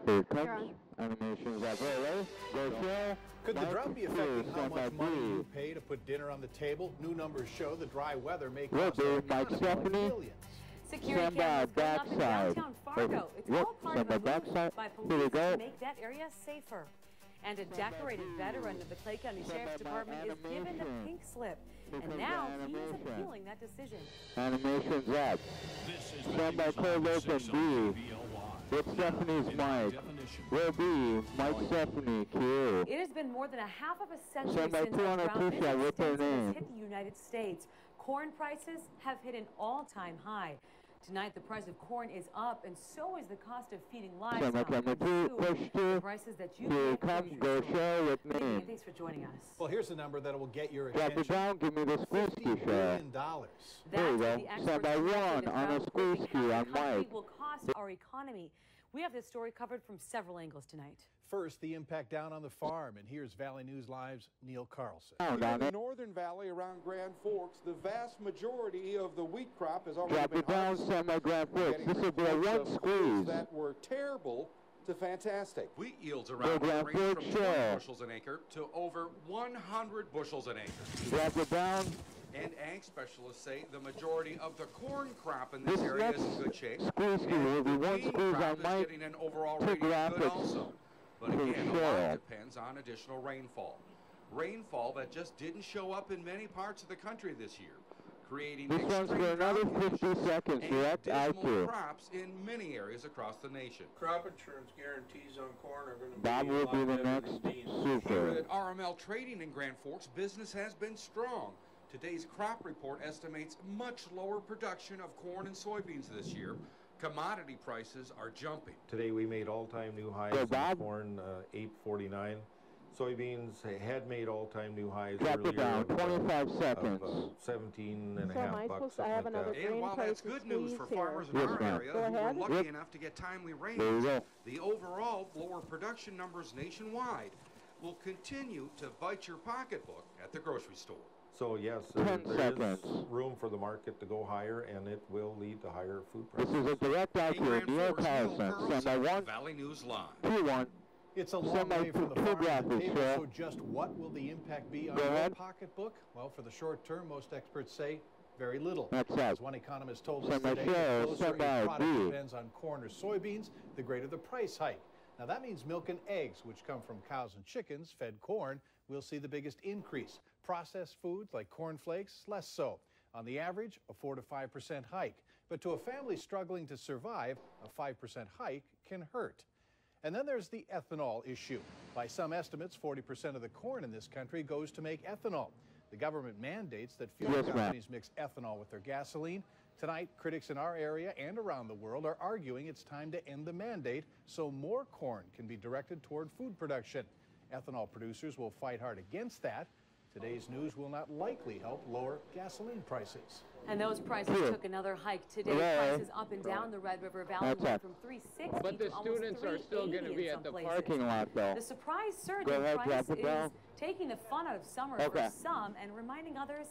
Here it comes. Animations at Forogh. Go show. Could the drought be affecting how much money you you pay to put dinner on the table? New numbers show the dry weather may Will cost our be Mike economy Stephanie. millions. Security cameras going up in downtown Forogh. It's all part of a move by police to make that area safer. And a decorated veteran of the Clay County Sheriff's Department is given the pink slip. And now he's appealing that decision. Animations up. Stand by Forogh and B. It's Stephanie's Mike. Will be Mike Stephanie Q. It has been more than a half of a century Stand by since a drought with their name. has hit the United States. Corn prices have hit an all-time high. Tonight, the price of corn is up, and so is the cost of feeding livestock. The prices that you Here comes Go Show with me. Thanks for joining us. Well, here's the number that will get your attention. Drop it down, give me the squeeze ski share. There you go. Stand by one on a squeeze ski on Mike. Will cost our economy. We have this story covered from several angles tonight. First, the impact down on the farm, and here's Valley News Live's Neil Carlson. In the northern valley around Grand Forks, the vast majority of the wheat crop has already been harvested. Drop it down, Grand Forks. This will be a one squeeze. That were terrible to fantastic. Wheat yields around range from 20 bushels an acre to over 100 bushels an acre. Drop it down. And ag specialists say the majority of the corn crop in this area is in good shape. Squeeze will be one squeeze on Mike. Getting an overall rating good also. But again, a lot depends on additional rainfall. Rainfall that just didn't show up in many parts of the country this year, creating this one's for another 50 seconds. Direct out to crops in many areas across the nation. Crop insurance guarantees on corn are going to be Bob will be the next super. Here at RML Trading in Grand Forks, business has been strong. Today's crop report estimates much lower production of corn and soybeans this year. Commodity prices are jumping. Today we made all-time new highs in corn, $8.49. Soybeans had made all-time new highs earlier. It down, 25 seconds. 17 and a half bucks. And while that's good news for farmers in our area who were lucky enough to get timely rains, the overall lower production numbers nationwide will continue to bite your pocketbook at the grocery store. So yes, there is room for the market to go higher, and it will lead to higher food prices. This is a direct out here, Neil Carlson. Stand by one. Valley News Live. 2-1. It's a long way from the farm to the table, so just what will the impact be on your pocketbook? Well, for the short term, most experts say very little. As one economist told us today, the closer a product depends on corn or soybeans, the greater the price hike. Now that means milk and eggs, which come from cows and chickens fed corn, will see the biggest increase. Processed foods like corn flakes, less so. On the average, a 4 to 5% hike. But to a family struggling to survive, a 5% hike can hurt. And then there's the ethanol issue. By some estimates, 40% of the corn in this country goes to make ethanol. The government mandates that fuel companies mix ethanol with their gasoline. Tonight, critics in our area and around the world are arguing it's time to end the mandate so more corn can be directed toward food production. Ethanol producers will fight hard against that. Today's news will not likely help lower gasoline prices. And those prices took another hike today. Prices up and down the Red River Valley went from $3.60 but the to students are still going to be at the parking lot, though. The surprise surge in price is taking the fun out of summer for some and reminding others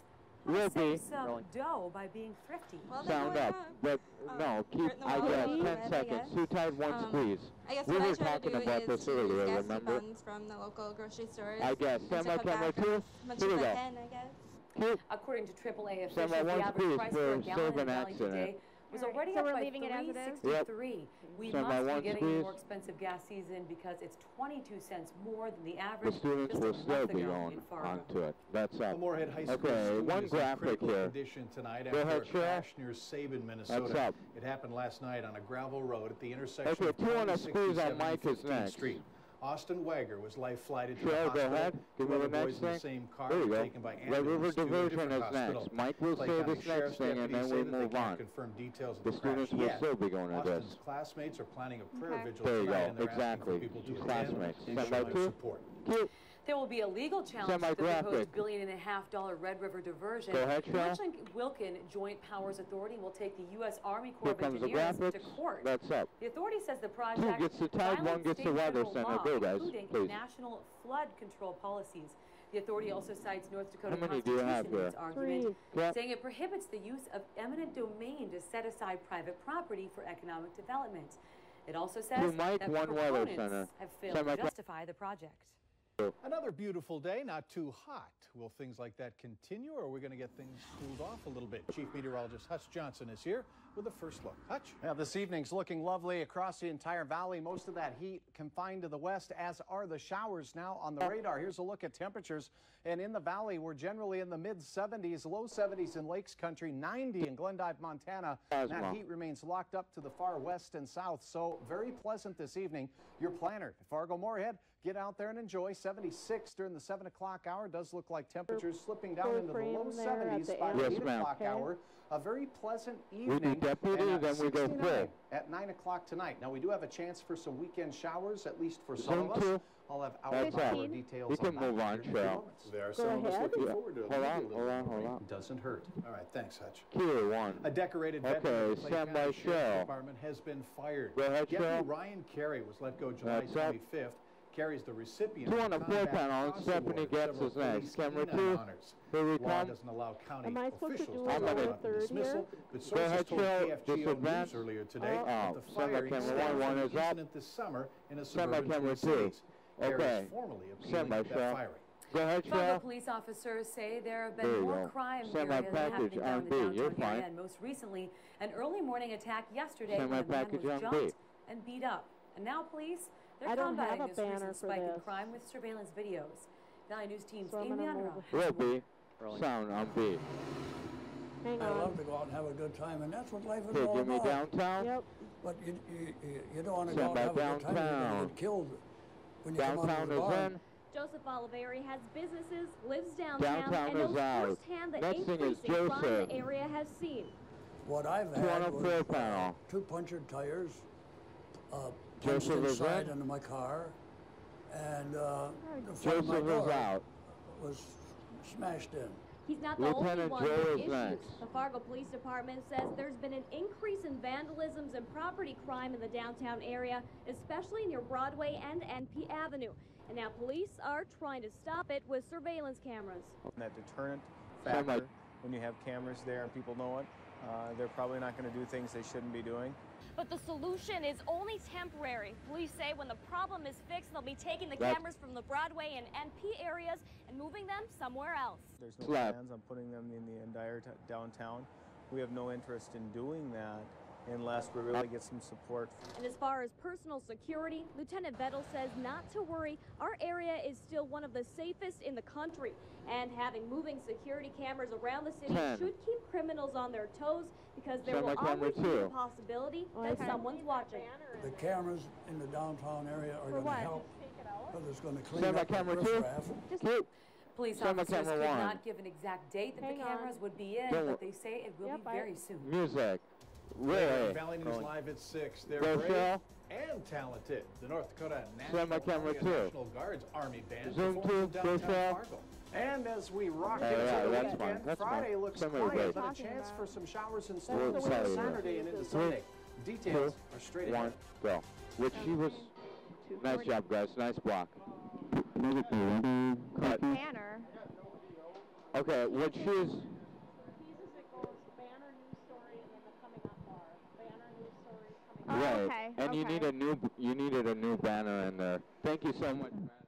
how to save some dough by being thrifty. Well, sound up, but no, keep, I guess, 10 seconds. Too tight, one squeeze. I guess we what were I try talking to do about is this to earlier, use remember? funds from the local grocery stores. I guess. Stand by camera 2. As much as I can, I guess. According to AAA officials, the average price for a gallon in Valley today was already up by $3.63. We must be getting a more expensive gas season because it's 22 cents more than the average. The students will still be going onto it. That's up. Moorhead High School okay, one graphic here. Tonight Go ahead, a crash near Sabin, Minnesota. That's up. It happened last night on a gravel road at the intersection of 2 on Mike is 15th next. Street. Austin Wagger was life-flighted to the hospital. Go ahead. Give me the next thing. The same car there you go. taken by Red River Diversion is hospital. next. Mike will say this next thing, and then we move on. The students will still be going to this. Austin's classmates are planning a prayer vigil there you tonight, go. Exactly. Classmates. Stand by 2. Cute. There will be a legal challenge to the proposed $1.5 billion Red River diversion. Go ahead, Cheryl. Wilkin Joint Powers Authority will take the U.S. Army Corps of Engineers to court. That's up. The authority says the project 2 gets the tide, 1 gets the weather center. Go, guys, including national flood control policies. The authority also cites North Dakota How many do you have Constitution in its argument, 3. saying it prohibits the use of eminent domain to set aside private property for economic development. It also says that proponents have failed to justify the project. Another beautiful day, not too hot. Will things like that continue, or are we going to get things cooled off a little bit? Chief Meteorologist Hutch Johnson is here with a first look. Hutch. Yeah, this evening's looking lovely across the entire valley. Most of that heat confined to the west, as are the showers now on the radar. Here's a look at temperatures. And in the valley, we're generally in the mid-70s, low 70s in Lakes Country, 90 in Glendive, Montana. That heat remains locked up to the far west and south, so very pleasant this evening. Your planner, Fargo Moorhead, get out there and enjoy. 76 during the 7 o'clock hour. Does look like temperatures slipping down into the low 70s by the 8 o'clock hour. A very pleasant evening. We do deputy, then we go full. At 9 o'clock tonight. Now, we do have a chance for some weekend showers, at least for some of us. I'll have hour details. We can move on, Cheryl. There are some of us looking forward to it. Hold on. Doesn't hurt. All right, thanks, Hutch. Q1. A decorated veteran of the Clay County Sheriff's Department has been fired. Go ahead, Deputy Ryan Carey was let go July 25th. Carey's the recipient 2 on the 4 panel, Stephanie gets his next. Camera 2, here we Law come. doesn't allow county Am I supposed to officials do to it talk on the about the third dismissal, but Go sources ahead, told Cheryl. KFGO Advance. News earlier today that the firing camera stems 1 from is an up. incident this summer in a suburban Camera Twin 2. Cities. Carey Okay. is formally appealing that firing. Go ahead, Fargo Cheryl. police officers say there have been more crime areas happening down the downtown area, and most recently, an early morning attack yesterday when a man was jumped and beat up. And now police, they're combating this recent spike in crime with surveillance videos. Valley News Team's Amy Unruh. Will be. Sound on B. I love to go out and have a good time, and that's what life is Okay, all give me about. downtown. Yep. But you don't want to go out and have a good time, you're going to get killed when you come out of the bar. Downtown is in. Joseph Oliveri has businesses, lives downtown, Downtown and knows is out. firsthand the Next thing is increase in crime Joseph. the area has seen. What I've 2 on had the 4 was panel. 2 punctured tires, punched Joseph is inside in. into my car, and the front of my Joseph is door out. was smashed in. He's not the only Lieutenant one Joe with is issues. next. The Fargo Police Department says there's been an increase in vandalisms and property crime in the downtown area, especially near Broadway and NP Avenue. And now police are trying to stop it with surveillance cameras. That deterrent factor, when you have cameras there and people know it, they're probably not going to do things they shouldn't be doing. But the solution is only temporary. Police say when the problem is fixed, they'll be taking the cameras from the Broadway and NP areas and moving them somewhere else. There's no plans on putting them in the entire downtown. We have no interest in doing that unless we really get some support. And as far as personal security, Lieutenant Vettel says not to worry. Our area is still one of the safest in the country. And having moving security cameras around the city should keep criminals on their toes because there will always be the possibility that someone's watching. The cameras in the downtown area are going to help because it's going to clean up camera the 2. riffraff. Police officers could not give an exact date that the cameras would be in, but they say it will be very soon. Music. Really? Valley News Live at 6. They're Go, brave Cheryl. and talented. The North Dakota Camera National Guard's Army Band Zoom performs to in downtown Cheryl. Fargo. And as we rock into the weekend, Friday looks quiet, but a chance for some showers and storms Saturday and into Sunday. Details are straight ahead. 1, go. Which she was. Nice job, guys. Nice block. Cut. Banner. Okay, what she's. Right. And you needed a new banner in there. Thank you so much, Matt.